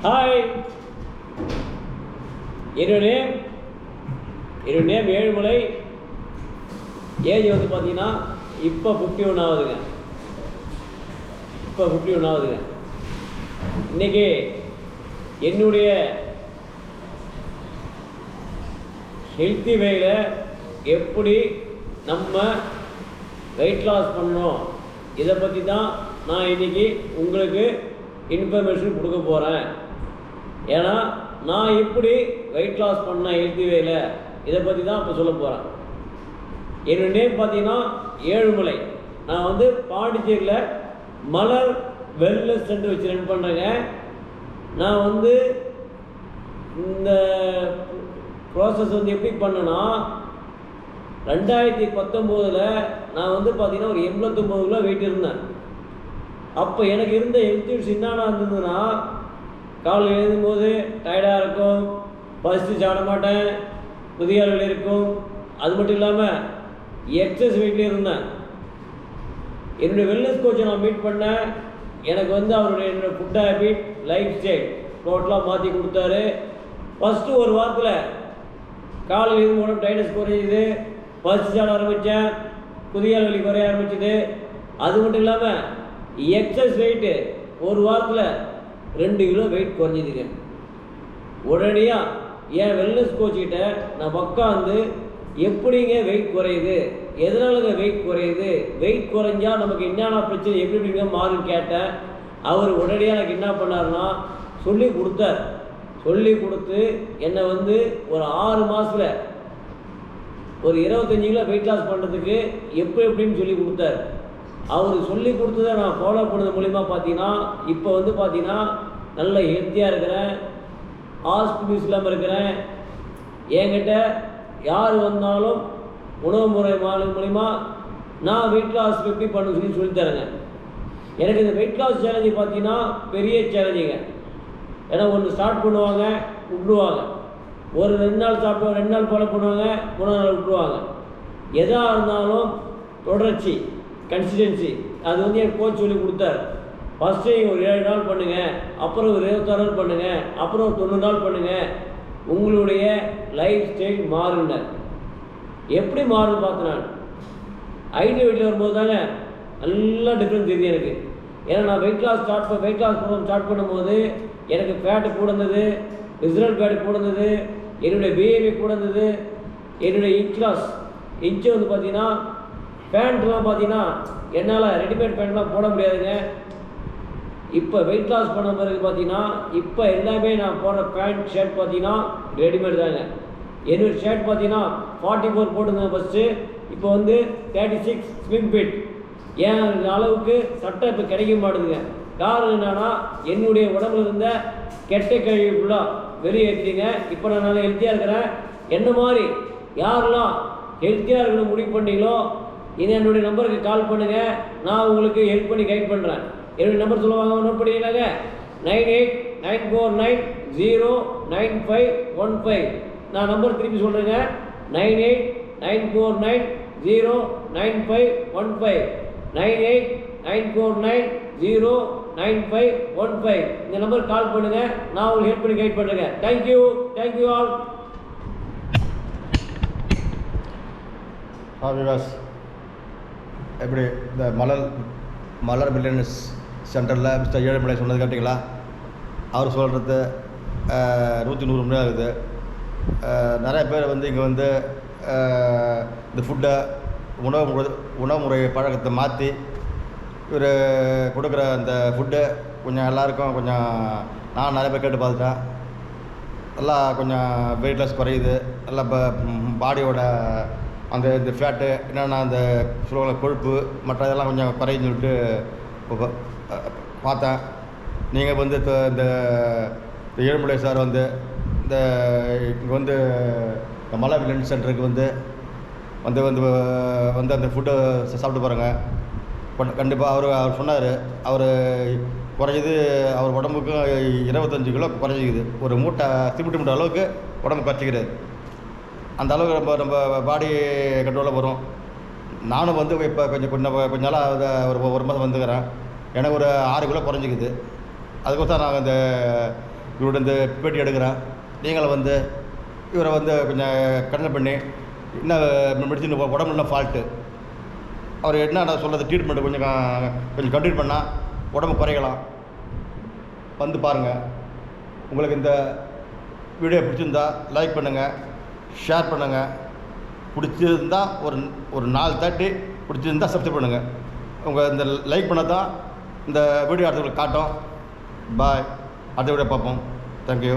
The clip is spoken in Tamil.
ஹாய், என்னுடைய நேம் ஏழுமலை. ஏஜ் வந்து பார்த்தீங்கன்னா இப்போ 51 ஆகுதுங்க. இன்றைக்கி என்னுடைய ஹெல்த்தி வேயில் எப்படி நம்ம வெயிட் லாஸ் பண்ணணும், இதை பற்றி தான் நான் இன்றைக்கி உங்களுக்கு இன்ஃபர்மேஷன் கொடுக்க போகிறேன். ஏன்னா நான் எப்படி வெயிட் லாஸ் பண்ணேன் ஹெல்த்தி வேயில், இதை பற்றி தான் இப்போ சொல்ல போகிறேன். என்னோடய நேம் பார்த்தீங்கன்னா ஏழுமலை. நான் வந்து பாண்டிச்சேரியில் மலர் வெல்னஸ் சென்டர் வச்சு ரன் பண்ணுறேங்க. நான் வந்து இந்த ப்ராசஸ் வந்து எப்படி பண்ணேன்னா, 2019 நான் வந்து பார்த்தீங்கன்னா ஒரு 89 கிலோ வெயிட் இருந்தேன். அப்போ எனக்கு இருந்த ஹெல்த் இஷ்யூஸ் என்னென்னா இருந்ததுன்னா, காலையில் எழுதும்போது டயர்டாக இருக்கும், பசித்து சாப்பிட மாட்டேன், முதியாளர்கள் இருக்கும். அது மட்டும் இல்லாமல் எக்ஸஸ் வெயிட்லேயே இருந்தேன். என்னுடைய வெல்னஸ் கோச்சை நான் மீட் பண்ணேன். எனக்கு வந்து என்னோடய ஃபுட் ஹேபிட், லைஃப் ஸ்டைல் டோட்டலாக மாற்றி கொடுத்தாரு. ஃபஸ்ட்டு ஒரு வாரத்தில் காலையில் எழுதும் போது டயர்னஸ் குறைஞ்சிது, பசித்து சாப்பிட ஆரம்பித்தேன், குதியால் வலி குறைய ஆரம்பிச்சிது. அது மட்டும் இல்லாமல் எக்ஸஸ் வெயிட்டு ஒரு வாரத்தில் 2 கிலோ வெயிட் குறைஞ்சிதுங்க. உடனடியாக என் வெல்னஸ் கோச்சிக்கிட்ட நான் உட்காந்து எப்படிங்க வெயிட் குறையுது, எதனாலங்க வெயிட் குறையுது, வெயிட் குறைஞ்சா நமக்கு என்னென்ன பிரச்சனை எப்படிங்க மாறுன்னு கேட்டேன். அவர் உடனடியாக எனக்கு என்ன பண்ணார்னா சொல்லி கொடுத்தார். சொல்லி கொடுத்து என்னை வந்து ஒரு 6 மாதத்தில் ஒரு 25 கிலோ வெயிட் லாஸ் பண்ணுறதுக்கு எப்படின்னு சொல்லி கொடுத்தார். அவர் சொல்லி கொடுத்ததை நான் ஃபாலோ பண்ணது மூலிமா பார்த்தீங்கன்னா இப்போ வந்து பார்த்தீங்கன்னா நல்ல ஹெல்த்தியாக இருக்கிறேன், ஹாஸ்பிட்டல்ஸ் இல்லாமல் இருக்கிறேன். என்கிட்ட யார் வந்தாலும் உணவு முறை மூலிமா நான் வெயிட் லாஸ் எப்படி பண்ண சொல்லித்தரேங்க. எனக்கு இந்த வெயிட் லாஸ் சேலஞ்சு பார்த்தீங்கன்னா பெரிய சேலஞ்சுங்க. ஏன்னா ஒன்று ஸ்டார்ட் பண்ணுவாங்க, விட்டுருவாங்க. ஒரு 2 நாள் சாப்பிடுவாங்க, 2 நாள் ஃபாலோ பண்ணுவாங்க, 3 நாள் விட்டுருவாங்க. எதாக இருந்தாலும் தொடர்ச்சி, கன்சிஸ்டன்சி, அது வந்து என் கோச் சொல்லி கொடுத்தார். ஃபஸ்ட்டு ஒரு 7 நாள் பண்ணுங்கள், அப்புறம் ஒரு 26 நாள் பண்ணுங்கள், அப்புறம் ஒரு 90 நாள் பண்ணுங்கள், உங்களுடைய லைஃப் ஸ்டைல் மாறுங்க. எப்படி மாறுன்னு பார்த்து நான் ஐடி வெயிட்டில் வரும்போது தாங்க நல்லா டிஃப்ரென்ஸ் தெரியுது எனக்கு. ஏன்னா நான் வெயிட் லாஸ் ப்ரோக்ராம் ஸ்டார்ட் பண்ணும்போது எனக்கு ஃபேட்டு கூட இருந்தது, விசரல் ஃபேட்டு கூட இருந்தது, என்னுடைய பிஏபி கூட இருந்தது, என்னுடைய இன்ச்சு வந்து பார்த்தீங்கன்னா பேண்ட்லாம் பார்த்தீங்கன்னா என்னால் ரெடிமேட் பேண்ட்லாம் போட முடியாதுங்க. இப்போ வெயிட் லாஸ் பண்ண பிறகு பார்த்தீங்கன்னா இப்போ எல்லாமே நான் போடுற பேண்ட் ஷர்ட் பார்த்தீங்கன்னா ரெடிமேட் தாங்க. என்னோடய ஷர்ட் பார்த்தீங்கன்னா 44 போட்டுருந்தேன் ஃபஸ்ட்டு, இப்போ வந்து 36 ஸ்லிம் ஃபிட். என் அளவுக்கு சட்டை இப்போ கிடைக்க மாட்டேதுங்க. காரணம் என்னன்னா என்னுடைய உடம்புல இருந்த கெட்ட கழிவு ஃபுல்லாக வெளியேற்றிங்க. இப்போ நான் நல்லா ஹெல்த்தியாக இருக்கிறேன். என்ன மாதிரி யாரெல்லாம் ஹெல்த்தியாக இருக்கணும் முடிவு பண்ணீங்களோ இது என்னுடைய நம்பருக்கு கால் பண்ணுங்கள், நான் உங்களுக்கு ஹெல்ப் பண்ணி கைட் பண்ணுறேன். என்னுடைய நம்பர் சொல்லுவாங்க, நோட் பண்ணிக்கலாங்க. 9894909515. நான் நம்பர் திருப்பி சொல்கிறேங்க, 9894909515. 9894909515. இந்த நம்பருக்கு கால் பண்ணுங்கள், நான் உங்களுக்கு ஹெல்ப் பண்ணி கைட் பண்ணுறேங்க. Thank you all. விவாஸ், எப்படி இந்த மலர் வெல்னஸ் சென்டரில் மிஸ்டர் ஏழுமலை சொன்னது கேட்டிங்களா? அவர் சொல்கிறது 100 மணி ஆகுது. நிறைய பேர் வந்து இங்கே வந்து இந்த ஃபுட்டை உணவு முறை பழக்கத்தை மாற்றி இவர் கொடுக்குற அந்த ஃபுட்டை கொஞ்சம் எல்லாருக்கும் கொஞ்சம் நான் நிறைய பேர் கேட்டு பார்த்துட்டேன். நல்லா கொஞ்சம் வெயிட் லாஸ் குறையுது, நல்லா இப்போ பாடியோட அந்த இந்த ஃபேட்டு என்னென்னா அந்த சொல்லுவாங்க கொழுப்பு மற்ற இதெல்லாம் கொஞ்சம் குறையுன்னு சொல்லிட்டு பார்த்தேன். நீங்கள் வந்து இந்த ஏழுமலை சார் வந்து இந்த இங்கே வந்து மலர் வெல்னஸ் சென்டருக்கு வந்து அந்த ஃபுட்டை சாப்பிட்டு பாருங்கள். கண்டிப்பாக அவர் சொன்னார், அவர் குறைஞ்சது அவர் உடம்புக்கு 25 கிலோ குறைஞ்சிக்குது. ஒரு சிமெண்ட் மூட்டை அளவுக்கு உடம்பு குறைச்சிக்கிறார். அந்த அளவுக்கு நம்ம பாடி கண்ட்ரோலில் வரும். நானும் வந்து இப்போ கொஞ்சம் நாளாக ஒரு மாதம் வந்துக்கிறேன். எனக்கு ஒரு 6 கிலோ குறைஞ்சிக்குது. அதுக்கோசம் நாங்கள் இந்த இவரோட இந்த பேட்டி எடுக்கிறேன். நீங்களும் வந்து இவரை வந்து கொஞ்சம் கண்டனை பண்ணி என்ன மெடிசின் உடம்புல ஃபால்ட்டு அவர் என்ன சொல்கிறது ட்ரீட்மெண்ட்டு கொஞ்சம் கண்டினியூ பண்ணால் உடம்பு குறைக்கலாம். வந்து பாருங்கள். உங்களுக்கு இந்த வீடியோ பிடிச்சிருந்தா லைக் பண்ணுங்கள், ஷேர் பண்ணுங்கள். பிடிச்சிருந்தா ஒரு 4 தட்டி பிடிச்சிருந்தா சப்ஸ்கிரைப் பண்ணுங்கள். உங்கள் இந்த லைக் பண்ண தான் இந்த வீடியோ அடுத்தவங்களுக்கு காட்டும். பாய். அடுத்த வீடியோ பார்ப்போம். தேங்க்யூ.